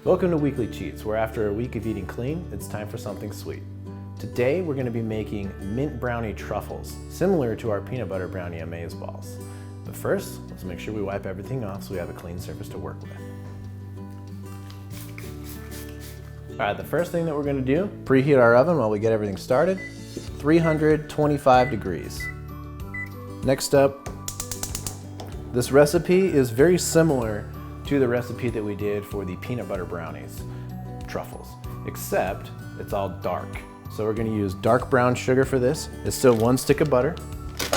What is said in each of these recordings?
Welcome to Weekly Cheats, where after a week of eating clean, it's time for something sweet. Today, we're going to be making mint brownie truffles, similar to our peanut butter brownie amaze balls. But first, let's make sure we wipe everything off so we have a clean surface to work with. All right, the first thing that we're going to do, preheat our oven while we get everything started, 325 degrees. Next up, this recipe is very similar to the recipe that we did for the peanut butter brownies, truffles, except it's all dark. So we're gonna use dark brown sugar for this. It's still 1 stick of butter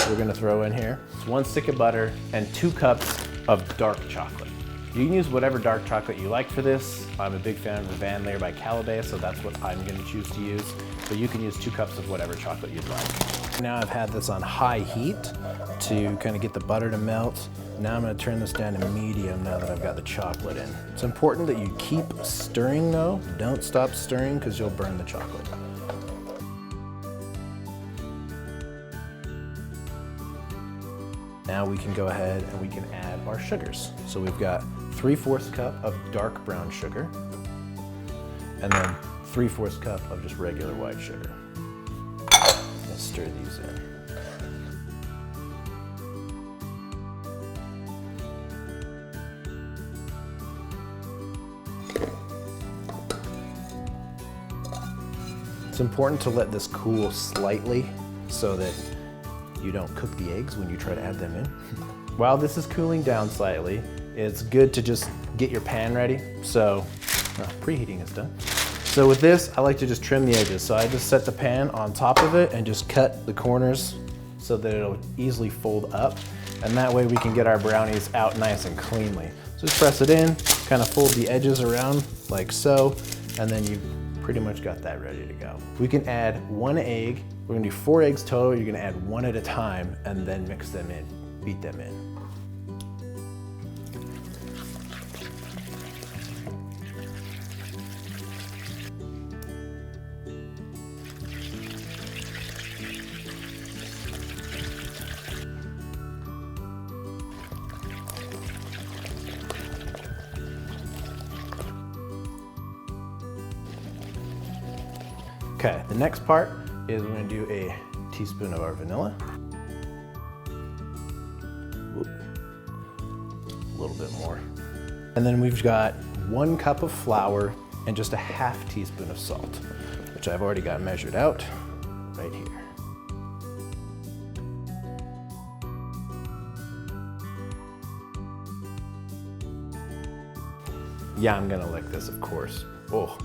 we're gonna throw in here. It's 1 stick of butter and 2 cups of dark chocolate. You can use whatever dark chocolate you like for this. I'm a big fan of the Leer by Calibre, so that's what I'm gonna choose to use. But you can use 2 cups of whatever chocolate you'd like. Now I've had this on high heat to kind of get the butter to melt. Now I'm gonna turn this down to medium now that I've got the chocolate in. It's important that you keep stirring though. Don't stop stirring because you'll burn the chocolate. Now we can go ahead and we can add our sugars. So we've got 3/4 cup of dark brown sugar and then 3/4 cup of just regular white sugar. Let's stir these in. It's important to let this cool slightly so that you don't cook the eggs when you try to add them in. While this is cooling down slightly, it's good to just get your pan ready. So, preheating is done. So with this, I like to just trim the edges. So I just set the pan on top of it and just cut the corners so that it'll easily fold up. And that way we can get our brownies out nice and cleanly. So just press it in, kind of fold the edges around like so, and then you've pretty much got that ready to go. We can add 1 egg. We're gonna do 4 eggs total. You're gonna add 1 at a time and then mix them in, beat them in. Okay, the next part is we're gonna do a teaspoon of our vanilla. A little bit more. And then we've got 1 cup of flour and just a 1/2 teaspoon of salt, which I've already got measured out right here. Yeah, I'm gonna lick this, of course. Oh.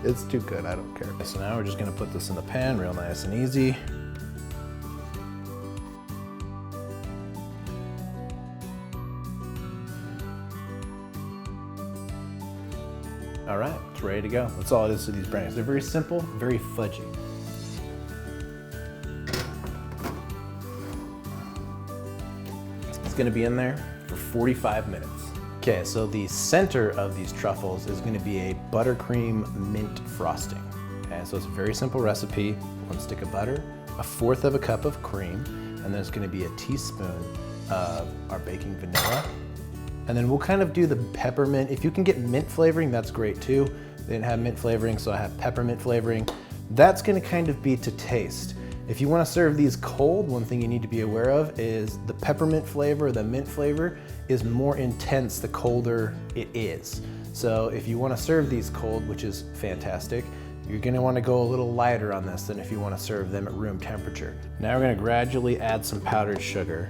It's too good, I don't care. So now we're just gonna put this in the pan real nice and easy. All right, it's ready to go. That's all it is to these brownies. They're very simple, very fudgy. It's gonna be in there for 45 minutes. Okay, so the center of these truffles is gonna be a buttercream mint frosting. Okay, so it's a very simple recipe. 1 stick of butter, 1/4 cup of cream, and then it's gonna be a teaspoon of our baking vanilla. And then we'll kind of do the peppermint. If you can get mint flavoring, that's great too. They didn't have mint flavoring, so I have peppermint flavoring. That's gonna kind of be to taste. If you wanna serve these cold, one thing you need to be aware of is the peppermint flavor, the mint flavor is more intense the colder it is. So if you wanna serve these cold, which is fantastic, you're gonna wanna go a little lighter on this than if you wanna serve them at room temperature. Now we're gonna gradually add some powdered sugar.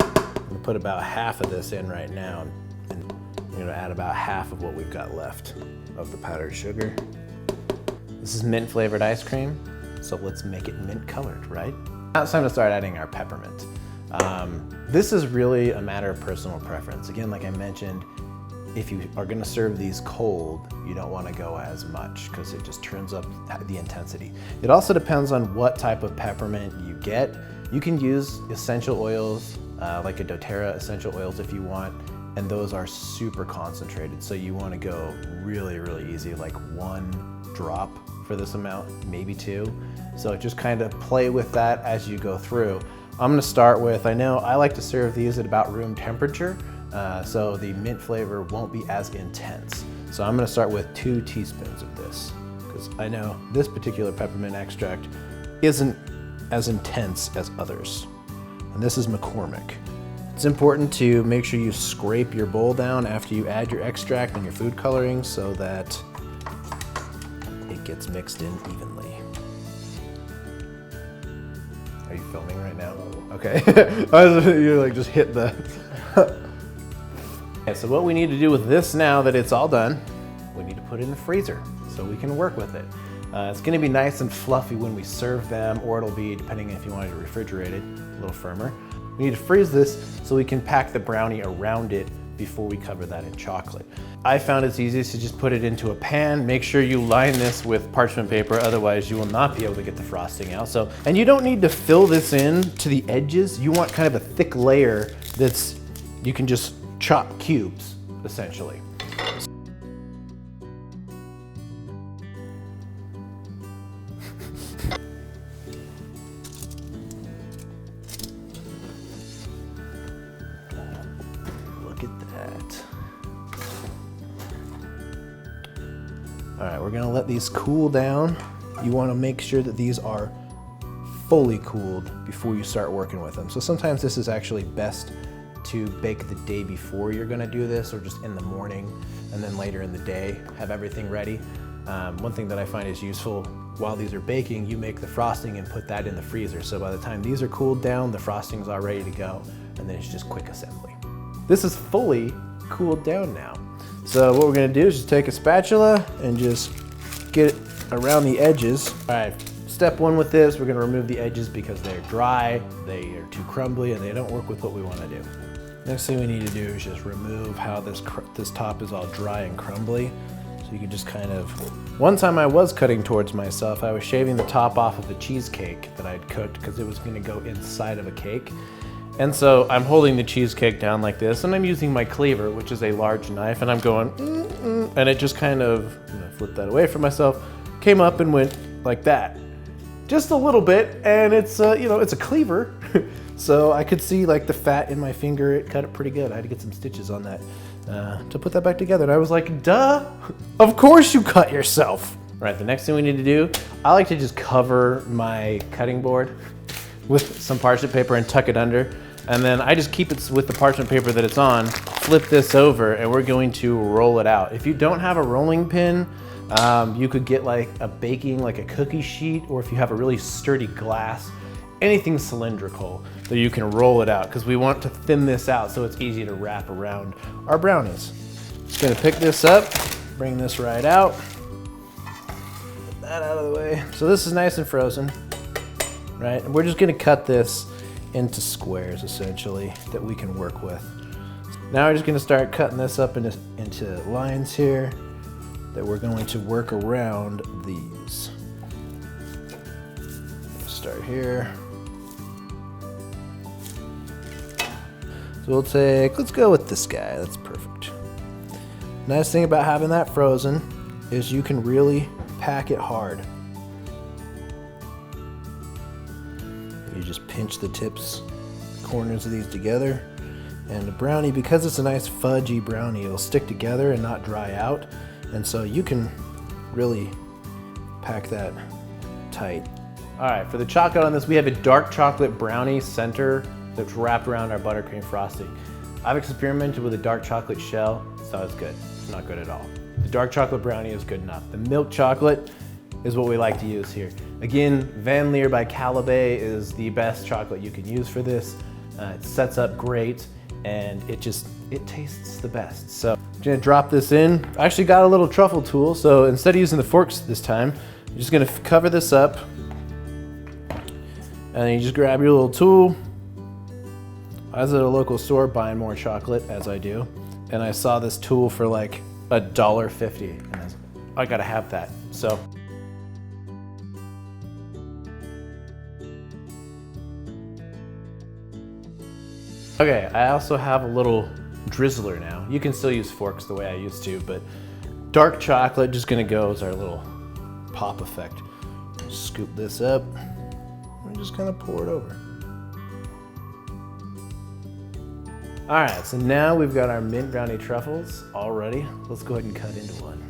I'm gonna put about 1/2 of this in right now, and I'm gonna add about 1/2 of what we've got left of the powdered sugar. This is mint flavored ice cream, so let's make it mint colored, right? Now it's time to start adding our peppermint. This is really a matter of personal preference. Again, like I mentioned, if you are gonna serve these cold, you don't wanna go as much because it just turns up the intensity. It also depends on what type of peppermint you get. You can use essential oils, like a doTERRA essential oils if you want, and those are super concentrated. So you wanna go really, really easy, like 1 drop for this amount, maybe 2. So just kind of play with that as you go through. I'm gonna start with, I know I like to serve these at about room temperature, so the mint flavor won't be as intense. So I'm gonna start with 2 teaspoons of this, because I know this particular peppermint extract isn't as intense as others. And this is McCormick. It's important to make sure you scrape your bowl down after you add your extract and your food coloring so that it gets mixed in evenly. Are you filming right now? Okay. You like just hit the... Okay, so what we need to do with this now that it's all done, we need to put it in the freezer so we can work with it. It's gonna be nice and fluffy when we serve them, or it'll be, depending if you wanted to refrigerate it, a little firmer. We need to freeze this so we can pack the brownie around it before we cover that in chocolate. I found it's easiest to just put it into a pan. Make sure you line this with parchment paper, otherwise you will not be able to get the frosting out. And you don't need to fill this in to the edges. You want kind of a thick layer that's, you can just chop cubes, essentially. Look at that. All right, we're gonna let these cool down. You wanna make sure that these are fully cooled before you start working with them. So sometimes this is actually best to bake the day before you're gonna do this, or just in the morning, and then later in the day, have everything ready. One thing that I find is useful, while these are baking, you make the frosting and put that in the freezer. So by the time these are cooled down, the frosting's all ready to go, and then it's just quick assembly. This is fully cooled down now. So what we're gonna do is just take a spatula and just get it around the edges. All right, step 1 with this, we're gonna remove the edges because they're dry, they are too crumbly, and they don't work with what we wanna do. Next thing we need to do is just remove how this top is all dry and crumbly. So you can just kind of, one time I was cutting towards myself, I was shaving the top off of the cheesecake that I'd cooked because it was gonna go inside of a cake. And so I'm holding the cheesecake down like this, and I'm using my cleaver, which is a large knife, and I'm going, and it just kind of, flip that away from myself, came up and went like that. Just a little bit, and it's, it's a cleaver. So I could see like the fat in my finger, it cut it pretty good. I had to get some stitches on that to put that back together. And I was like, duh, of course you cut yourself. All right, the next thing we need to do, I like to just cover my cutting board with some parchment paper and tuck it under. And then I just keep it with the parchment paper that it's on, flip this over, and we're going to roll it out. If you don't have a rolling pin, you could get like a cookie sheet, or if you have a really sturdy glass, anything cylindrical that you can roll it out, because we want to thin this out so it's easy to wrap around our brownies. Just gonna pick this up, bring this right out, get that out of the way. So this is nice and frozen, right? And we're just gonna cut this into squares, essentially, that we can work with. Now we're just gonna start cutting this up into lines here that we're going to work around these. Start here. So we'll take, let's go with this guy, that's perfect. Nice thing about having that frozen is you can really pack it hard. You just pinch the tips, corners of these together, and the brownie, because it's a nice fudgy brownie, it'll stick together and not dry out, and so you can really pack that tight. All right, for the chocolate on this, we have a dark chocolate brownie center that's wrapped around our buttercream frosting. I've experimented with a dark chocolate shell, so it's good. It's not good at all. The dark chocolate brownie is good enough. The milk chocolate is what we like to use here. Again, Van Leer by Calibay is the best chocolate you can use for this. It sets up great, and it tastes the best. So I'm gonna drop this in. I actually got a little truffle tool, so instead of using the forks this time, I'm just gonna cover this up, and then you just grab your little tool. I was at a local store buying more chocolate, as I do, and I saw this tool for like $1.50, and I was like, I gotta have that. So okay, I also have a little drizzler now. You can still use forks the way I used to, but dark chocolate just gonna go as our little pop effect. Scoop this up and just kind of pour it over. All right, so now we've got our mint brownie truffles all ready. Let's go ahead and cut into one.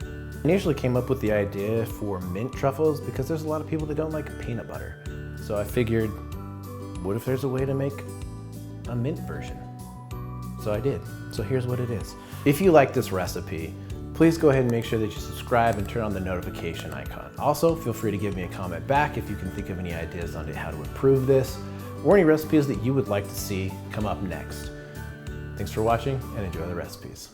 I initially came up with the idea for mint truffles because there's a lot of people that don't like peanut butter. So I figured, what if there's a way to make a mint version? So I did. So here's what it is. If you like this recipe, please go ahead and make sure that you subscribe and turn on the notification icon. Also, feel free to give me a comment back if you can think of any ideas on how to improve this, or any recipes that you would like to see come up next. Thanks for watching and enjoy the recipes.